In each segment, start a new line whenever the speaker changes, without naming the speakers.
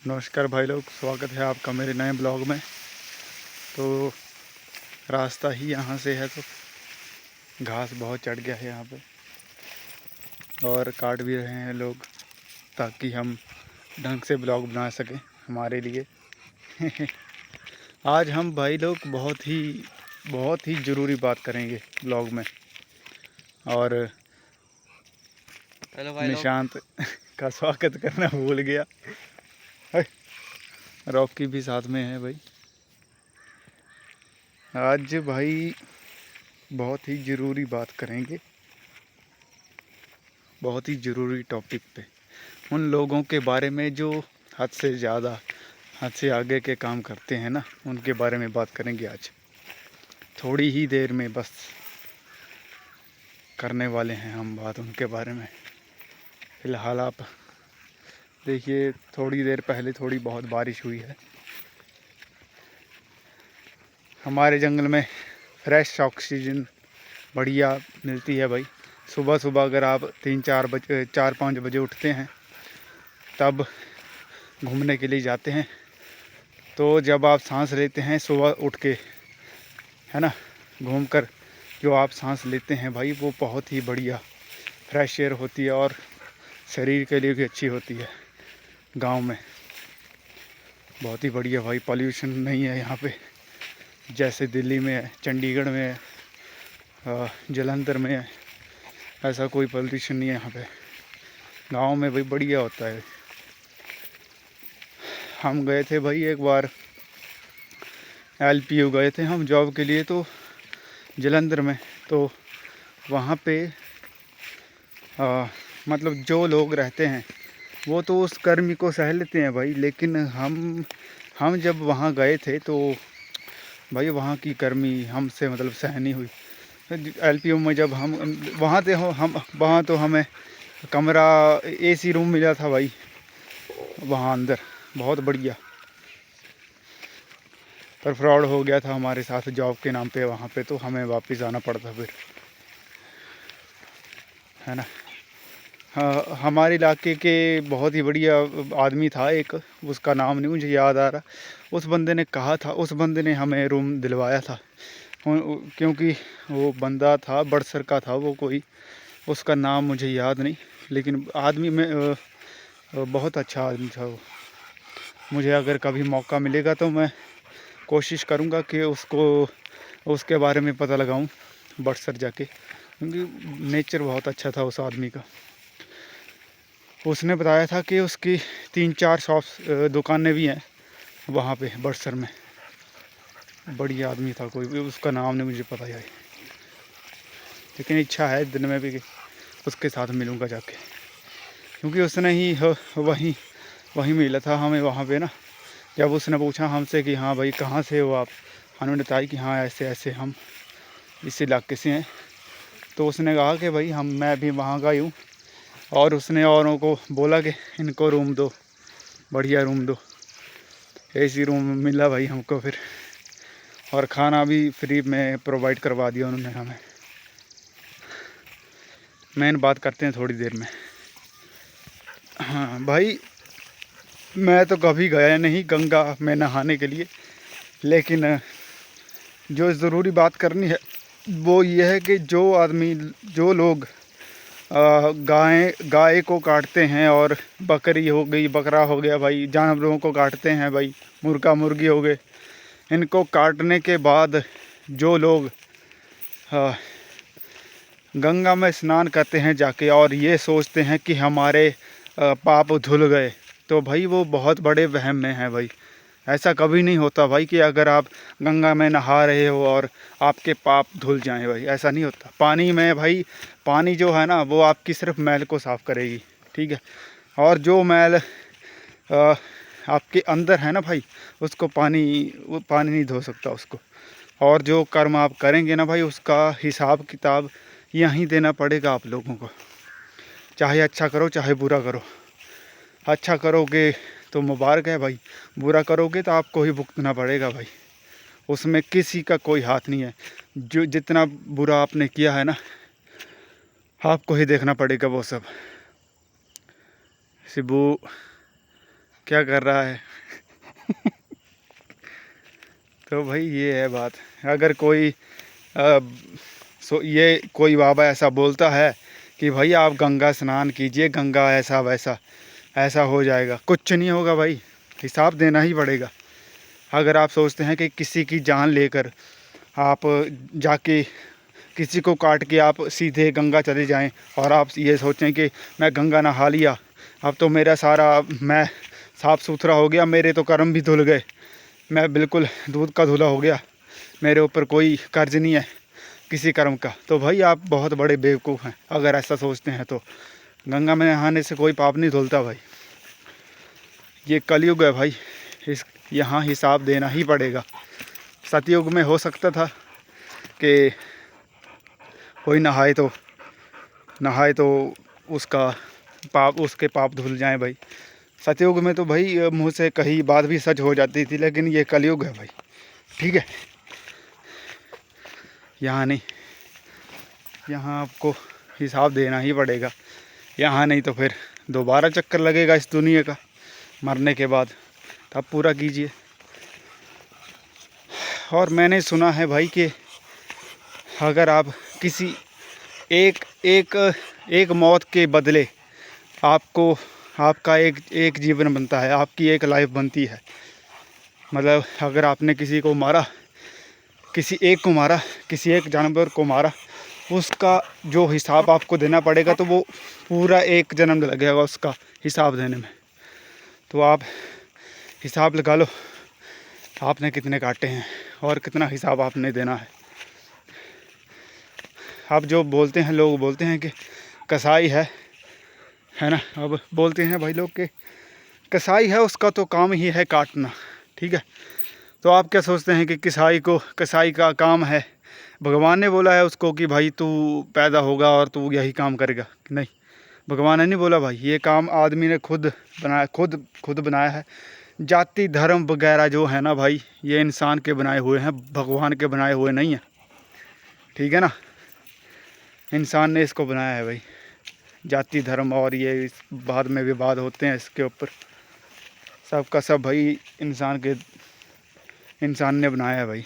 नमस्कार भाई लोग, स्वागत है आपका मेरे नए ब्लॉग में। तो रास्ता ही यहाँ से है, तो घास बहुत चढ़ गया है यहाँ पे और काट भी रहे हैं लोग ताकि हम ढंग से ब्लॉग बना सकें हमारे लिए। आज हम भाई लोग बहुत ही ज़रूरी बात करेंगे ब्लॉग में। और
हेलो भाई लोग।
निशांत का स्वागत करना भूल गया। रॉकी भी साथ में है भाई। आज भाई बहुत ही ज़रूरी बात करेंगे, बहुत ही ज़रूरी टॉपिक पे। उन लोगों के बारे में जो हद से ज़्यादा, हद से आगे के काम करते हैं ना, उनके बारे में बात करेंगे आज। थोड़ी ही देर में बस करने वाले हैं हम बात उनके बारे में। फ़िलहाल आप देखिए, थोड़ी देर पहले थोड़ी बहुत बारिश हुई है। हमारे जंगल में फ्रेश ऑक्सीजन बढ़िया मिलती है भाई। सुबह सुबह अगर आप 4-5 बजे उठते हैं तब घूमने के लिए जाते हैं, तो जब आप सांस लेते हैं सुबह उठ के, है ना, घूमकर जो आप सांस लेते हैं भाई, वो बहुत ही बढ़िया फ्रेश एयर होती है और शरीर के लिए भी अच्छी होती है। गांव में बहुत ही बढ़िया भाई, पॉल्यूशन नहीं है यहाँ पे जैसे दिल्ली में है, चंडीगढ़ में है, जालंधर में है। ऐसा कोई पॉल्यूशन नहीं है यहाँ पे। गांव में भाई बढ़िया होता है। हम गए थे भाई एक बार, LPU गए थे हम जॉब के लिए, तो जालंधर में। तो वहाँ पे मतलब जो लोग रहते हैं वो तो उस गर्मी को सह लेते हैं भाई, लेकिन हम जब वहाँ गए थे तो भाई वहाँ की गर्मी हमसे मतलब सह नहीं हुई। LPU में जब हम वहाँ थे, हम वहाँ तो हमें कमरा AC रूम मिला था भाई वहाँ अंदर, बहुत बढ़िया। पर फ्रॉड हो गया था हमारे साथ जॉब के नाम पे वहाँ पे, तो हमें वापस आना पड़ा था फिर, है ना। हाँ, हमारे इलाके के बहुत ही बढ़िया आदमी था एक, उसका नाम नहीं मुझे याद आ रहा। उस बंदे ने कहा था, उस बंदे ने हमें रूम दिलवाया था, क्योंकि वो बंदा था बड़सर का था वो कोई, उसका नाम मुझे याद नहीं, लेकिन आदमी में बहुत अच्छा आदमी था वो। मुझे अगर कभी मौका मिलेगा तो मैं कोशिश करूँगा कि उसके बारे में पता लगाऊँ बड़सर जाके, क्योंकि नेचर बहुत अच्छा था उस आदमी का। उसने बताया था कि उसकी 3-4 शॉप्स, दुकानें भी हैं वहाँ पे बड़सर में। बढ़िया आदमी था कोई भी, उसका नाम नहीं मुझे पता है, लेकिन इच्छा है दिन में भी उसके साथ मिलूँगा जाके, क्योंकि उसने ही वहीं मिला था हमें वहाँ पे ना। जब उसने पूछा हमसे कि हाँ भाई कहाँ से हो आप, हमने बताया कि हाँ ऐसे ऐसे हम इस इलाके से हैं, तो उसने कहा कि भाई मैं भी वहाँ का ही हूँ। और उसने औरों को बोला कि इनको रूम दो, बढ़िया रूम दो। AC रूम मिला भाई हमको फिर, और खाना भी फ्री में प्रोवाइड करवा दिया उन्होंने हमें। मेन बात करते हैं थोड़ी देर में। हाँ भाई, मैं तो कभी गया नहीं गंगा में नहाने के लिए, लेकिन जो ज़रूरी बात करनी है वो ये है कि जो लोग गाय को काटते हैं, और बकरी हो गई, बकरा हो गया भाई, जानवरों को काटते हैं भाई, मुर्गा मुर्गी हो गए, इनको काटने के बाद जो लोग गंगा में स्नान करते हैं जाके, और ये सोचते हैं कि हमारे पाप धुल गए, तो भाई वो बहुत बड़े वहम में हैं भाई। ऐसा कभी नहीं होता भाई कि अगर आप गंगा में नहा रहे हो और आपके पाप धुल जाएं भाई, ऐसा नहीं होता। पानी में भाई, पानी जो है ना वो आपकी सिर्फ मैल को साफ़ करेगी, ठीक है। और जो मैल आपके अंदर है ना भाई, वो पानी नहीं धो सकता उसको। और जो कर्म आप करेंगे ना भाई, उसका हिसाब किताब यहीं देना पड़ेगा आप लोगों को। चाहे अच्छा करो चाहे बुरा करो। अच्छा करोगे तो मुबारक है भाई, बुरा करोगे तो आपको ही भुगतना पड़ेगा भाई। उसमें किसी का कोई हाथ नहीं है। जो जितना बुरा आपने किया है ना, आपको ही देखना पड़ेगा वो सब। शिबू क्या कर रहा है। तो भाई ये है बात। अगर कोई ये कोई बाबा ऐसा बोलता है कि भाई आप गंगा स्नान कीजिए, गंगा ऐसा वैसा ऐसा हो जाएगा, कुछ नहीं होगा भाई, हिसाब देना ही पड़ेगा। अगर आप सोचते हैं कि किसी की जान लेकर आप जाके किसी को काट के आप सीधे गंगा चले जाएं और आप ये सोचें कि मैं गंगा नहा लिया, अब तो मेरा सारा मैं साफ़ सुथरा हो गया, मेरे तो कर्म भी धुल गए, मैं बिल्कुल दूध का धुला हो गया, मेरे ऊपर कोई कर्ज नहीं है किसी कर्म का, तो भाई आप बहुत बड़े बेवकूफ़ हैं अगर ऐसा सोचते हैं। तो गंगा में नहाने से कोई पाप नहीं धुलता भाई, ये कलयुग है भाई, यहाँ हिसाब देना ही पड़ेगा। सतयुग में हो सकता था कि कोई नहाए तो उसके पाप धुल जाएं भाई। सतयुग में तो भाई मुँह से कही बात भी सच हो जाती थी, लेकिन ये कलयुग है भाई, ठीक है। यहाँ नहीं, यहाँ आपको हिसाब देना ही पड़ेगा। यहाँ नहीं तो फिर दोबारा चक्कर लगेगा इस दुनिया का मरने के बाद, तब पूरा कीजिए। और मैंने सुना है भाई कि अगर आप किसी एक मौत के बदले आपका एक जीवन बनता है, आपकी एक लाइफ बनती है। मतलब अगर आपने किसी को मारा, किसी एक जानवर को मारा, उसका जो हिसाब आपको देना पड़ेगा तो वो पूरा एक जन्म लगेगा उसका हिसाब देने में। तो आप हिसाब लगा लो आपने कितने काटे हैं और कितना हिसाब आपने देना है। अब जो बोलते हैं, लोग बोलते हैं कि कसाई है ना, अब बोलते हैं भाई लोग कि कसाई है, उसका तो काम ही है काटना, ठीक है। तो आप क्या सोचते हैं कि कसाई का काम है, भगवान ने बोला है उसको कि भाई तू पैदा होगा और तू यही काम करेगा? नहीं, भगवान ने नहीं बोला भाई, ये काम आदमी ने खुद बनाया है। जाति धर्म वगैरह जो है ना भाई, ये इंसान के बनाए हुए हैं, भगवान के बनाए हुए नहीं हैं, ठीक है ना। इंसान ने इसको बनाया है भाई। जाति धर्म और ये इस बाद में विवाद होते हैं इसके ऊपर, सबका सब भाई इंसान ने बनाया है भाई।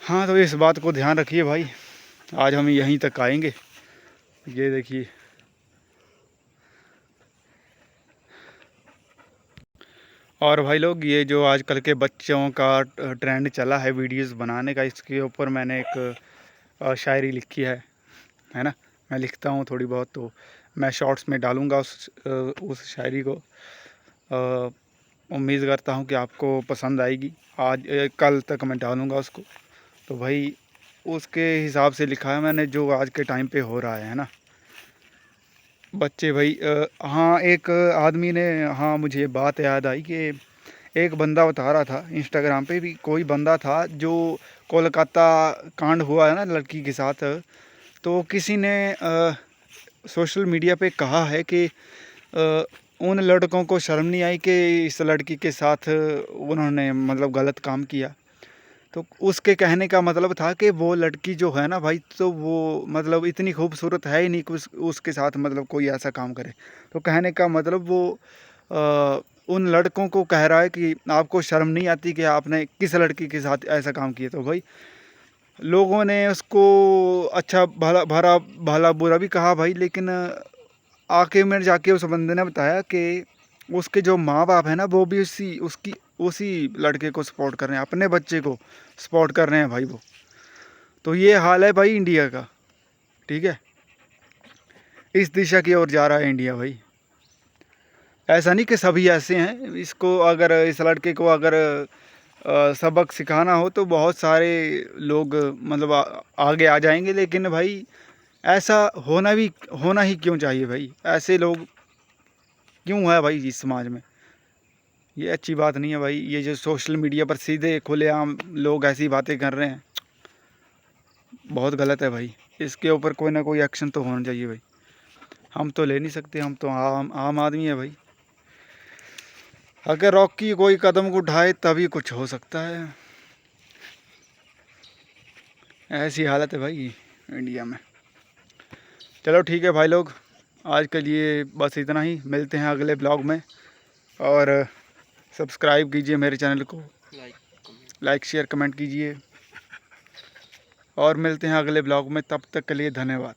हाँ, तो इस बात को ध्यान रखिए भाई। आज हम यहीं तक आएंगे, ये देखिए। और भाई लोग, ये जो आजकल के बच्चों का ट्रेंड चला है वीडियोस बनाने का, इसके ऊपर मैंने एक शायरी लिखी है ना। मैं लिखता हूँ थोड़ी बहुत, तो मैं शॉर्ट्स में डालूँगा उस शायरी को। उम्मीद करता हूँ कि आपको पसंद आएगी। आज कल तक मैं डालूँगा उसको। तो भाई उसके हिसाब से लिखा है मैंने, जो आज के टाइम पे हो रहा है ना। बच्चे भाई हाँ, एक आदमी ने, हाँ मुझे बात याद आई कि एक बंदा बता रहा था, इंस्टाग्राम पे भी कोई बंदा था, जो कोलकाता कांड हुआ है ना लड़की के साथ, तो किसी ने सोशल मीडिया पे कहा है कि उन लड़कों को शर्म नहीं आई कि इस लड़की के साथ उन्होंने मतलब गलत काम किया। तो उसके कहने का मतलब था कि वो लड़की जो है ना भाई, तो वो मतलब इतनी खूबसूरत है ही नहीं कि उसके साथ मतलब कोई ऐसा काम करे। तो कहने का मतलब वो उन लड़कों को कह रहा है कि आपको शर्म नहीं आती कि आपने किस लड़की के साथ ऐसा काम किया। तो भाई लोगों ने उसको अच्छा भला बुरा भी कहा भाई, लेकिन आखिर में जाके उस बंदे ने बताया कि उसके जो माँ बाप है ना, वो भी उसी लड़के को सपोर्ट कर रहे हैं, अपने बच्चे को सपोर्ट कर रहे हैं भाई वो। तो ये हाल है भाई इंडिया का, ठीक है। इस दिशा की ओर जा रहा है इंडिया भाई। ऐसा नहीं कि सभी ऐसे हैं। इसको अगर इस लड़के को अगर सबक सिखाना हो तो बहुत सारे लोग मतलब आगे आ जाएंगे, लेकिन भाई ऐसा होना ही क्यों चाहिए भाई? ऐसे लोग क्यों है भाई इस समाज में? ये अच्छी बात नहीं है भाई। ये जो सोशल मीडिया पर सीधे खुलेआम लोग ऐसी बातें कर रहे हैं, बहुत गलत है भाई। इसके ऊपर कोई ना कोई एक्शन तो होना चाहिए भाई। हम तो ले नहीं सकते, हम तो आम आदमी है भाई। अगर रॉकी कोई कदम उठाए तभी कुछ हो सकता है। ऐसी हालत है भाई इंडिया में। चलो ठीक है भाई लोग, आज के लिए बस इतना ही, मिलते हैं अगले ब्लॉग में। और सब्सक्राइब कीजिए मेरे चैनल को, लाइक शेयर कमेंट कीजिए और मिलते हैं अगले ब्लॉग में। तब तक के लिए धन्यवाद।